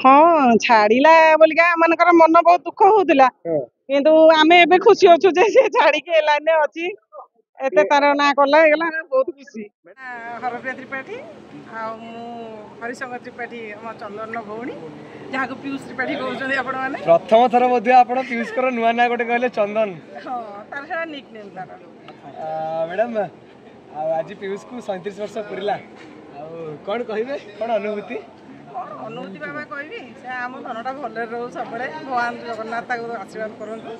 ହଁ ଛାଡିଲା ବୋଲିକା ଆମମାନଙ୍କର ମନ ବହୁତ ଦୁଃଖ ହଉଥିଲା କିନ୍ତୁ ଆମେ ଏବେ ଖୁସି ଅଛୁ ଯେ ସେ ଛାଡିକି ଏ ଲାଇନରେ ଅଛି ଏତେ ତାର ନାଁ କଲା ହେଇଗଲା ଆମେ ବହୁତ ଖୁସି। ହରପ୍ରିୟା ତ୍ରିପାଠୀ ଆଉ ମୁଁ ହରିଶଙ୍କର ତ୍ରିପାଠୀ ଆମ ଚନ୍ଦନର ଭଉଣୀ ଯାହାକୁ ପିୟୁଷ ତ୍ରିପାଠୀ କହୁଛନ୍ତି ଆପଣମାନେ। ପ୍ରଥମ ଥର ବୋଧେ ଆପଣ ପିୟୁଷଙ୍କର ନୂଆ ନାଁ ଗୋଟେ କହିଲେ ଚନ୍ଦନ। ହଁ ତାର ସେଟା ନିକ୍ ନେମ୍ ତାର। ମ୍ୟାଡ଼ାମ ଆଉ ଆଜି ପିୟୁଷକୁ 37 ବର୍ଷ ପୁରିଲା ଆଉ କ'ଣ କହିବେ କ'ଣ ଅନୁଭୂତି? ଅନୁଭୂତି ବାବା କହିବି ସେ ଆମ ଧନଟା ଭଲରେ ରହୁ ସବୁବେଳେ ଭଗବାନ ଜଗନ୍ନାଥ ତାକୁ ଆଶୀର୍ବାଦ କରନ୍ତୁ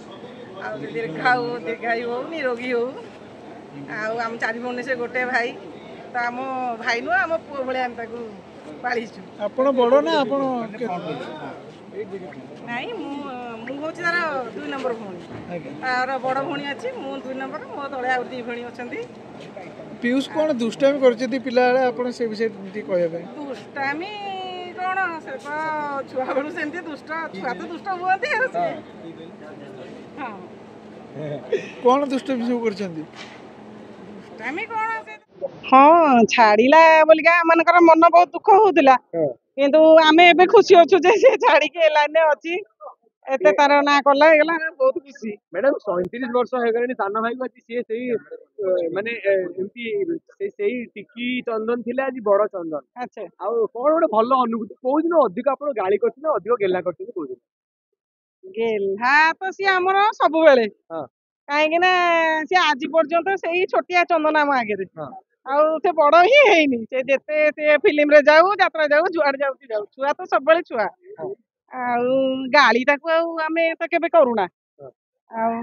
ଆଉ ଦୀର୍ଘାୟୁ ହଉ ନିରୋଗୀ ହଉ ଆଉ ଆମ ଚାରି ଭଉଣୀ ସେ ଗୋଟେ ଭାଇ ତ ଆମ ଭାଇ ନୁହଁ ଆମ ପୁଅ ଭଳିଆ ଆମେ ତାକୁ ପାଳିଛୁ। ଆପଣ ବଡ଼ ନା ଆପଣ? ନାଇଁ ମୁଁ ହେଉଛି ତାର 2 ନମ୍ବର ଭଉଣୀ ତାର ବଡ଼ ଭଉଣୀ ଅଛି ମୁଁ 2 ନମ୍ବର ମୋ ତଳେ ଆଉ 2 ଭଉଣୀ ଅଛନ୍ତି। ପିୟୁଷ କ'ଣ ଦୁଷ୍ଟାମି କରିଛନ୍ତି ପିଲାବେଳେ ଆପଣ ସେ ବିଷୟରେ ଟିକେ କହିବା ପାଇଁ? ଦୁଷ୍ଟାମି କ'ଣ ସେ ତ ଛୁଆବେଳୁ ସେମିତି ଦୁଷ୍ଟ ଛୁଆ ତ ଦୁଷ୍ଟ ହୁଅନ୍ତି ଆଉ ସେ ହଁ କ'ଣ ଦୁଷ୍ଟାମି ସବୁ କରିଛନ୍ତି? ଦୁଷ୍ଟାମି କ'ଣ ସେ ହଁ ଛାଡିଲା ବୋଲିକା ଆମମାନଙ୍କର ମନ ବହୁତ ଦୁଃଖ ହଉଥିଲା କିନ୍ତୁ ଆମେ ଏବେ ଖୁସି ଅଛୁ ଯେ ସେ ଛାଡିକି ଏ ଲାଇନରେ ଅଛି ଏତେ ତାର ନାଁ କଲା ହେଇଗଲା ଆମେ ବହୁତ ଖୁସି। ମ୍ୟାଡ଼ାମ 37 ବର୍ଷ ହେଇଗଲାଣି ସାନ ଭାଇକୁ ଆଜି ସିଏ ସେଇ ମାନେ ଏମିତି ସେଇ ଟିକି ଚନ୍ଦନ ଥିଲେ ଆଜି ବଡ ଚନ୍ଦନ। ଆଚ୍ଛା ଆଉ କ'ଣ ଗୋଟେ ଭଲ ଅନୁଭୂତି କୋଉଦିନ ଅଧିକ ଆପଣ ଗାଳି କରିଛନ୍ତି ଅଧିକ ଗେହ୍ଲା କରିଛନ୍ତି କୋଉଦିନ? ଗେହ୍ଲା ତ ସିଏ ଆମର ସବୁବେଳେ କାହିଁକି ନା ସେ ଆଜି ପର୍ଯ୍ୟନ୍ତ ସେଇ ଛୋଟିଆ ଚନ୍ଦନ ଆମ ଆଗରେ ଆଉ ସେ ବଡ ହିଁ ହେଇନି ସେ ଯେତେ ସେ ଫିଲ୍ମରେ ଯାଉ ଯାତ୍ରା ଯାଉ ଯୁଆଡେ ଯାଉଛି ଯାଉ ଛୁଆ ତ ସବୁବେଳେ ଛୁଆ ଆଉ ଗାଳି ତାକୁ ଆଉ ଆମେ ତ କେବେ କରୁନା ଆଉ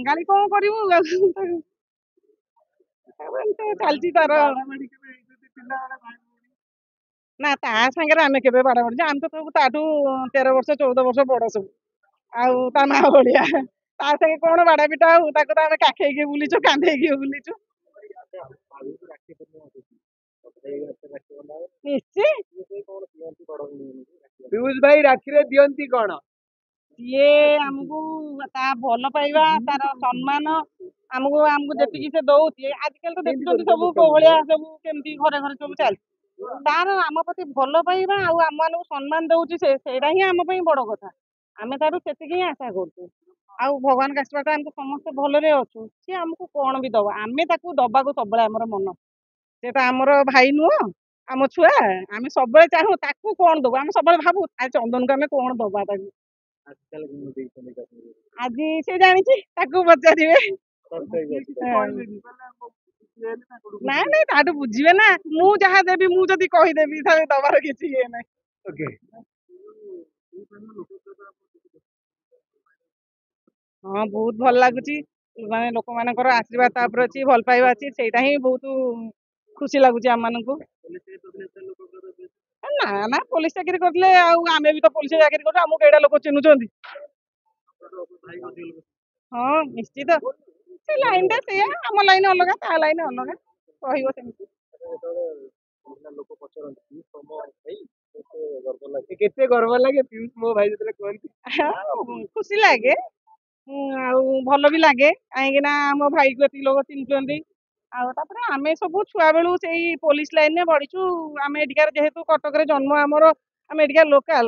ଗାଳି କ'ଣ କରିବୁ ଚାଲିଛି ତାର ନା ତା ସାଙ୍ଗରେ ଆମେ କେବେ ବାଡାବାଡି ଆମେ ତ ସବୁ ତାଠୁ 13 ବର୍ଷ 14 ବର୍ଷ ବଡ ସବୁ ଆଉ ତା ମା ଭଳିଆ ତା ସାଙ୍ଗେ କ'ଣ ବାଡା ପିଟା ହଉ ତାକୁ ତ ଆମେ କାଖେଇକି ବୁଲିଛୁ କାନ୍ଧେଇକି ବୁଲିଛୁ ନିଶ୍ଚୟ। ପିୟୁଷ ଭାଇ ରାକ୍ଷୀରେ ଦିଅନ୍ତି କ'ଣ? ସିଏ ଆମକୁ ତା ଭଲ ପାଇବା ତାର ସମ୍ମାନ ଆମକୁ ଯେତିକି ସେ ଦଉଛି ଆଜିକାଲି ତ ଦେଖୁଛନ୍ତି ସବୁ କୋଉ ଭଳିଆ ସବୁ କେମିତି ଘରେ ଘରେ ସବୁ ଚାଲିଛି ତାର ଆମ ପ୍ରତି ଭଲ ପାଇବା ଆଉ ଆମମାନଙ୍କୁ ସମ୍ମାନ ଦଉଛି ସେ ସେଇଟା ହିଁ ଆମ ପାଇଁ ବଡ କଥା ଆମେ ତାଠୁ ସେତିକି ହିଁ ଆଶା କରୁଛୁ ଆଉ ଭଗବାନଙ୍କ ଆଶୀର୍ବାଦ ଆମକୁ ସମସ୍ତେ ଭଲରେ ଅଛୁ ସିଏ ଆମକୁ କ'ଣ ବି ଦବ ଆମେ ତାକୁ ଦବାକୁ ସବୁବେଳେ ଆମର ମନ ସେଟା ଆମର ଭାଇ ନୁହଁ ଆମ ଛୁଆ ଆମେ ସବୁବେଳେ ଚାହୁଁ ତାକୁ କ'ଣ ଦବୁ ଆମେ ସବୁବେଳେ ଭାବୁ ଚନ୍ଦନକୁ ଆମେ କ'ଣ ଦବା ତାକୁ ଆଜି ସେ ଜାଣିଛି ତାକୁ ପଚାରିବେ। ନାଇଁ ନାଇଁ ତାଠୁ ବୁଝିବେ ନା ମୁଁ ଯାହା ଦେବି ମୁଁ ଯଦି କହିଦେବି ଦବାର କିଛି ଇଏ ନାହିଁ। ହଁ ବହୁତ ଭଲ ଲାଗୁଛି ମାନେ ଲୋକମାନଙ୍କର ଆଶୀର୍ବାଦ ତା ଉପରେ ଅଛି ଭଲ ପାଇବା ଅଛି ସେଇଟା ହିଁ ବହୁତ ଖୁସି ଲାଗୁଛି ଆମମାନଙ୍କୁ। ନା ନା ପୋଲିସ ଚାକିରି କରିଥିଲେ ଆଉ ଆମେ ବି ତ ପୋଲିସ ଚାକିରି କରୁଛୁ ଆମକୁ ଏଇଟା ଲୋକ ଚିହ୍ନୁଛନ୍ତି। ହଁ ନିଶ୍ଚିତ ସେ ଲାଇନ ଟା ସେଇଆ ଆମ ଲାଇନ ଅଲଗା ତା ଲାଇନ ଅଲଗା ରହିବ ସେମିତି। କେତେ ଗର୍ବ ଲାଗେ ପିୟୁଷ ମୋ ଭାଇ ଯେତେବେଳେ କୁହନ୍ତି? ଖୁସି ଲାଗେ ଆଉ ଭଲ ବି ଲାଗେ କାହିଁକି ନା ଆମ ଭାଇକୁ ଏତିକି ଲୋକ ଚିହ୍ନିଛନ୍ତି ଆଉ ତାପରେ ଆମେ ସବୁ ଛୁଆ ବେଳୁ ସେଇ ପୋଲିସ ଲାଇନରେ ବଢିଛୁ ଆମେ ଏଠିକାର ଯେହେତୁ କଟକରେ ଜନ୍ମ ଆମର ଆମେ ଏଠିକାର ଲୋକାଲ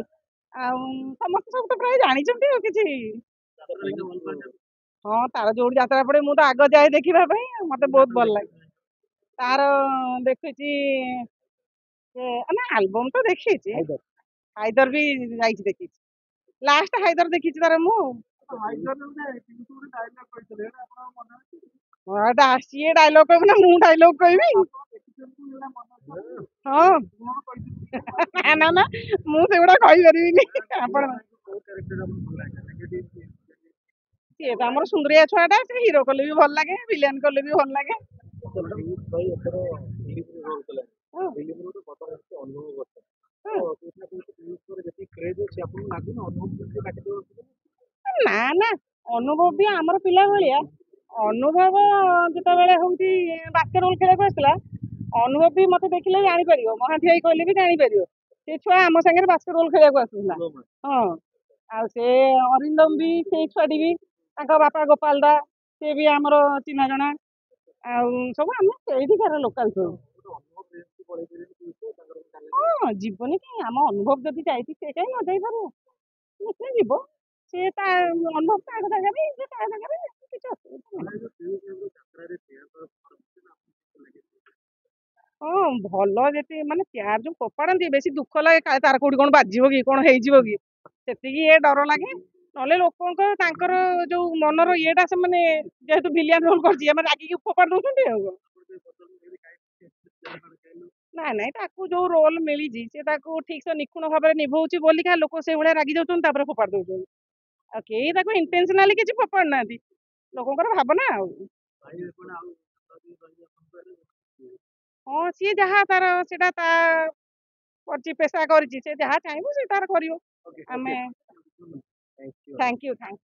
ଆଉ ସମସ୍ତେ ସବୁ ତ ପ୍ରାୟ ଜାଣିଛନ୍ତି ଆଉ କିଛି ହଁ ତାର ଯୋଉଠି ଯାତ୍ରା ପଡେ ମୁଁ ତ ଆଗ ଯାଏ ଦେଖିବା ପାଇଁ ମତେ ବହୁତ ଭଲ ଲାଗେ ତାର ଦେଖିଛି ନା ଆଲବମ ତ ଦେଖିଛି ହାଇଦର ବି ଯାଇଛି ଦେଖିଛି ଲାଷ୍ଟ ହାଇଦର ଦେଖିଛି ତାର ମୁଁ ସିଏ ଡାଇଲଗ କହିବ ନା ମୁଁ ଡାଇଲଗ କହିବି ହଁ ନା ନା ମୁଁ ସେଗୁଡା କହିପାରିବିନି ଆପଣ ସିଏ ତ ଆମର ସୁନ୍ଦରିଆ ଛୁଆଟା ସେ ହିରୋ କଲେ ବି ଭଲ ଲାଗେ ଭିଲିଆନ କଲେ ବି ଭଲ ଲାଗେ। ନା ନା ଅନୁଭବ ବି ଆମର ପିଲା ଭଳିଆ ଅନୁଭବ ଯେତେବେଳେ ହଉଛି ବାସ୍କେଟ ବଲ ଖେଳିବାକୁ ଆସିଥିଲା ଅନୁଭବ ବି ମତେ ଦେଖିଲେ ଜାଣିପାରିବ ମହାନ୍ତି ଭାଇ କହିଲେ ବି ଜାଣିପାରିବ ସେ ଛୁଆ ଆମ ସାଙ୍ଗରେ ବାସ୍କେଟ ବଲ ଖେଳିବାକୁ ଆସୁଥିଲା। ହଁ ଆଉ ସେ ଅରିନ୍ଦମ ବି ସେଇ ଛୁଆଟି ବି ତାଙ୍କ ବାପା ଗୋପାଳ ଦା ସେ ବି ଆମର ଚିହ୍ନା ଜଣା ଆଉ ସବୁ ଆମେ ସେଇଠିକାର ଲୋକାଲ ସବୁ ହଁ ଯିବନି କାଇଁ, ଆମ ଅନୁଭବ ଯଦି ଯାଇଛି ସେ କାହିଁ ନ ଯାଇପାରିବ, ନିଶ୍ଚୟ ଯିବ। ସେ ତା ଅନୁଭବ ତା ଜାଗାରେ, ସେ ତା ଜାଗାରେ, କିଛି ଅସୁବିଧା ନାହିଁ। ହଁ ଭଲ ଯେତେ ମାନେ ପ୍ୟାର ଯୋଉ ଫୋପାଡନ୍ତି ବେଶୀ ଦୁଃଖ ଲାଗେ, କାଳେ ତାର କୋଉଠି କଣ ବାଜିବ କି, କଣ ହେଇଯିବ କି, ସେତିକି ଏ ଡର ଲାଗେ। ନହେଲେ ଲୋକଙ୍କ ତାଙ୍କର ଯୋଉ ମନର ଇଏଟା, ସେମାନେ ଯେହେତୁ ଭିଲିଆନ ରୋଲ କରିଛି, ଆମେ ରାଗିକି ଫୋପାଡ଼ି ଦଉଛନ୍ତି ଆଉ କଣ। ନାଇଁ ନାଇଁ, ତାକୁ ଯୋଉ ରୋଲ ମିଳିଛି ସେ ତାକୁ ଠିକ ସେ ନିଖୁଣ ଭାବରେ ନିଭଉଛି ବୋଲିକା ଲୋକ ସେଇଭଳିଆ ରାଗି ଯାଉଛନ୍ତି, ତାପରେ ଫୋପାଡ଼ି ଦଉଛନ୍ତି। ଆଉ କେହି ତାକୁ ଇଣ୍ଟେନସନାଲି କିଛି ଫୋପାଡୁ ନାହାନ୍ତି, ଲୋକଙ୍କର ଭାବନା ଆଉ। ହଁ ସିଏ ଯାହା ତାର ସେଟା ତା କରିଛି, ପେଶା କରିଛି, ସେ ଯାହା ଚାହିଁବ ସେ ତାର କରିବ। ଆମେ Thank you. Thank you.